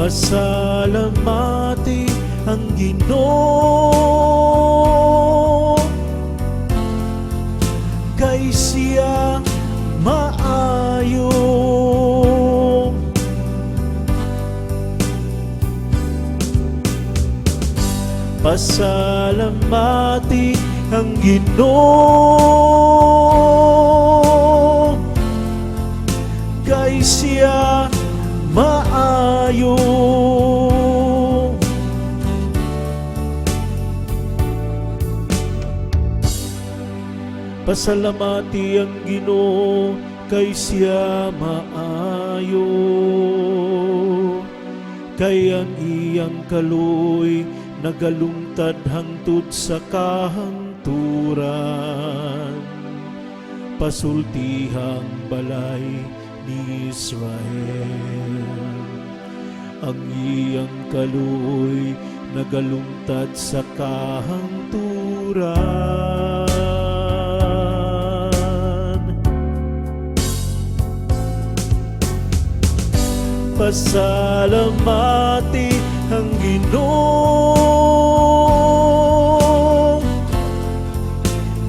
Pasalamati ang Ginoo, kay siya maayo. Pasalamati ang Ginoo, kay siya maayo. Pasalamati ang Ginoo, kay siya maayo, kay ang iyang kaluy nagalungtad hangtod sa kahangturan. Pasultihang balay ni Israel, ang iyang kaluy nagalungtad sa kahangturan. Pasalamati ang Ginoo,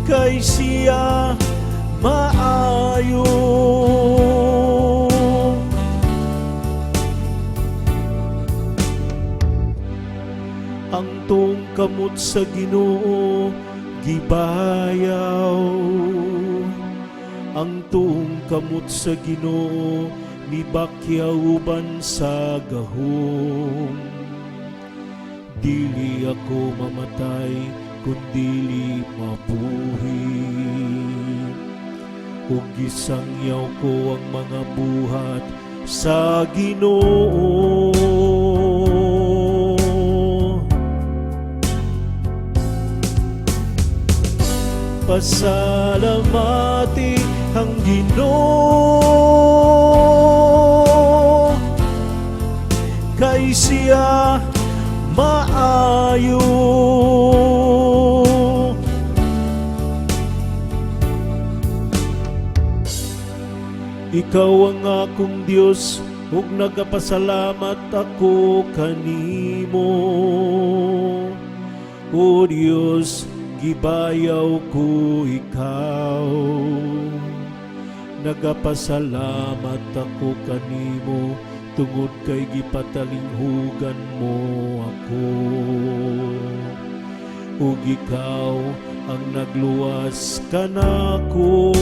kay siya maayo. Ang tuong kamot sa Ginoo gibayaw, ang tuong kamot sa Ginoo ni bakyauban sa gahom. Dili ako mamatay, kundili mabuhi, ug gisangyaw ko ang mga buhat sa Ginoo. Pasalamati ang Ginoo, kay siya maayo. Ikaw ang akong Dios, ug nagapasalamat ako kanimo. O Dios, gibayaw ko ikaw, nagapasalamat ako kanimo, tungod kay gipatalinghugan mo ako. Ug ikaw ang nagluwas kanako.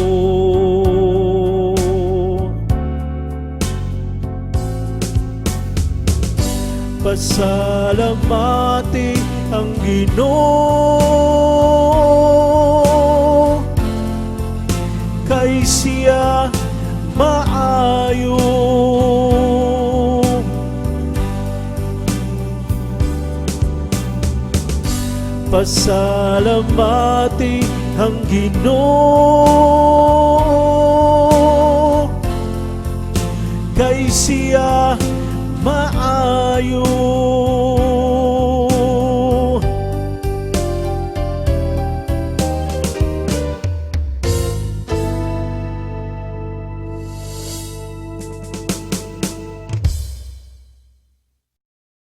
Pasalamati ang Ginoo, kay siya maayo. Pasalamati ang Ginoo, kay siya maayo.